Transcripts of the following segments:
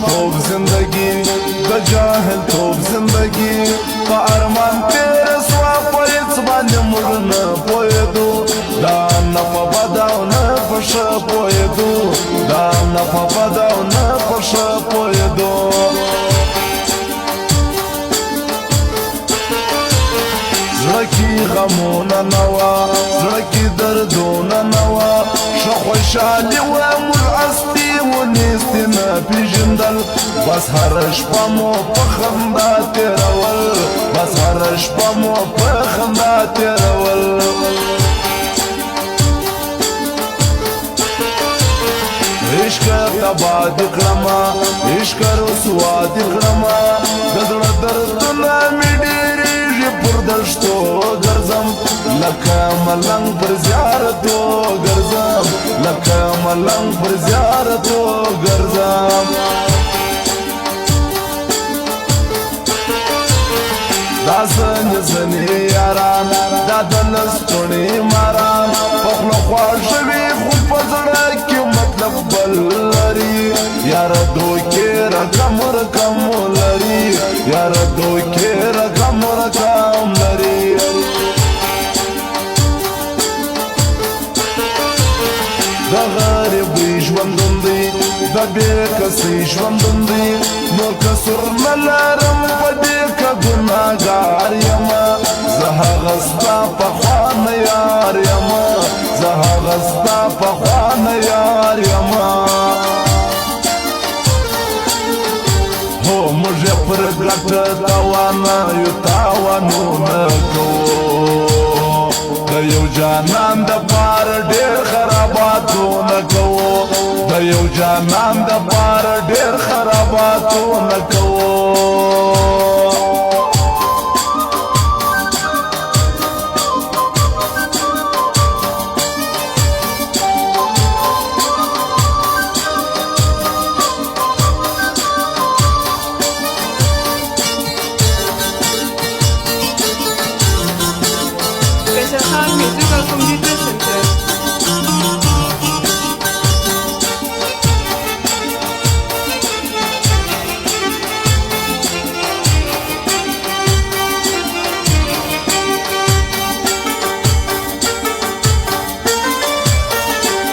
توب زندگی د جاهل توب زندگی په ارمان تیر سوا په هیڅ باندې موږ نه پوهېدو دا نه په بد او نه په ښه پوهېدو دا نه په بد او نه په ښه پوهېدو زړه کې غمونه نه وه زړه کې دردونه نه وه ښه خوشحالي وه موږ هستي ونیستې نه پېژندل بس هره شپه مو په خندا تېرول بس هره شپه مو په خندا تېرول عشق تبا دې کړمه عشق رسوا دې کړمه د زړه دردونه مې ډېرېږي پر دښتو ګرځم لکه ملنګ پر زیارتو ګرځم لکه ملنګ پر زیارتو ګرځم دا زنې زنې یاران دا د لستوڼې ماران په خوله خواږه وي خو په زړه کې مطلب بل لري یاره دوکې رقم رقم لري یاره دوکې رقم رقم لري د غریبۍ ژوندون دی د بې کسۍ ژوندون دی نور کسور نه لرم په دې که ګناهګار یمه زه هغه ستا پخوانی یار یمه زه هغه ستا پخوانی یار یمه هو موږ یې پر ګټه تاوانیو تاوانونه کوو د یو جانان دپاره ډېر خراباتونه کوو د یو جانان دپاره ډېر خراباتونه کوو Musical Computer Center.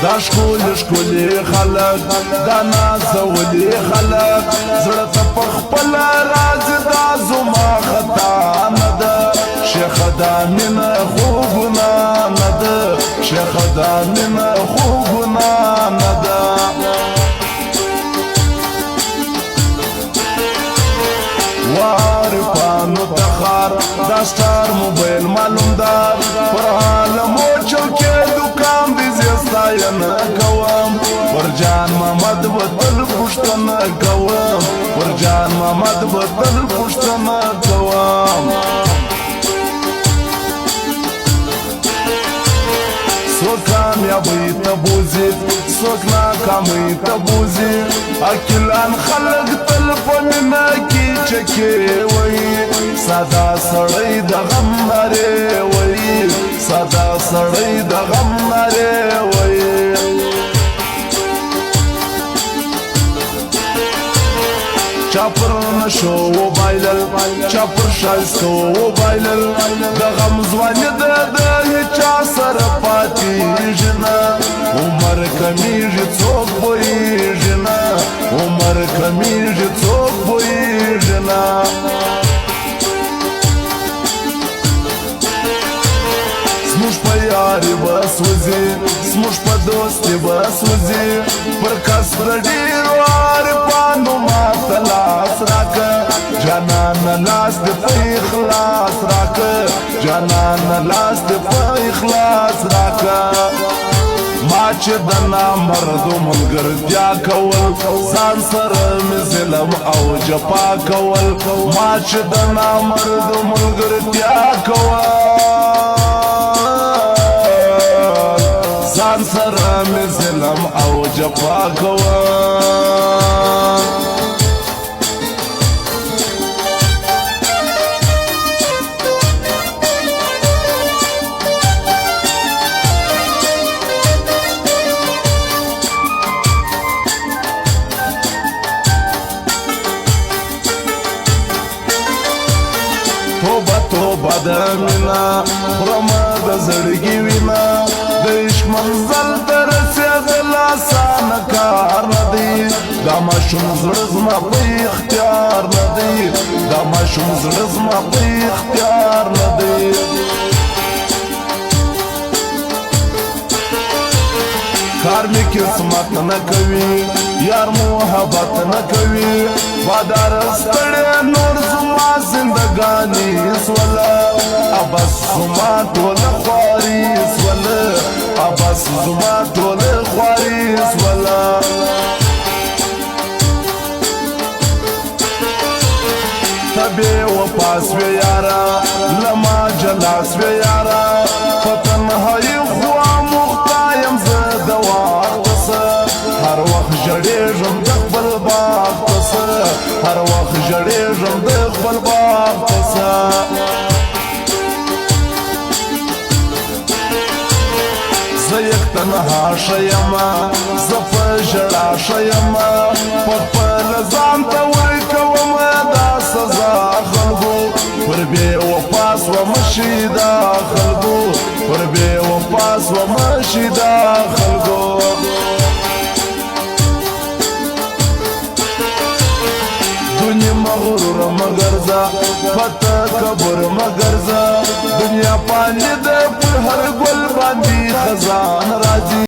دا ښکلي ښکلي خلک دا نازولي خلک زړه ته په خپله راځي دا زما خطا نه ده شیخه دا مینه خو ګناه نه ده شیخه دا مینه خو ګناه نه ده وارفانو تخار دا سټار موبایل معلومدار پر عالمو چوکې دوکان دې زه ستاینه کوم پر جان محمد به تل پوښتنه کوم پر جان محمد به تل پوښتنه کوم څوک کامیابۍ ته بوځي څوک ناکامۍ ته بوځي عاقلان خلک تل په مینه کې چکې وایي ساده سړی د غم نارې وایي ساده سړی د غم نارې وایي چا پر نشو وبایلل چا پر ښایستو وبایلل د غم ځواني د هیچا سره پاتېږي نه عمر کمیږي څوک پوهېږي نه عمر کمیږي څوک پوهېږي نه زموږ په یاري به سوځي زموږ په دوستي به سوځي پر کس د ډېرو عارفانو ماته لاس راکه جانانه لاس دې په اخلاص راکه جانانه لاس دې په اخلاص راکه ما چې د نامردو ملګرتیا کول ځان سره مې ظلم او جفا کول ما چې د نامردو ملګرتیا کول ځان سره مې ظلم او جفا کول د مینا خرما د زړګي وینا د عشق منزل ته رسېدل آسانه کار نه دی دا ماشوم زړه زما په اختیار نه دی دا ماشوم زړه زما په اختیار نه دی کار می قسمت نه کوي یار محبت نه کوي وادار ستړی نور زما زندګاني سوله ابس زما ټول خواري سوله ابس زما ټول خواري سوله تبه وپاس وی یارا لما جلاس وی یارا فتنهایی خوا مختایم زد وقت هر وقت جړېږم د خپل باغ ته هر وخت جړېږم د خپل باغ ته زه یک تنها شیمه زه په ژړا شیمه په خپل ځان ته ورکوم دا سزا خلکو پر بې وفا سومه شي دا خلکو پر بې وفا سومه شي دا خلکو دنیا مغرور مگرزا پتا کبر مگرزا دنیا پانی ده پر هر گل باندی خزان راجی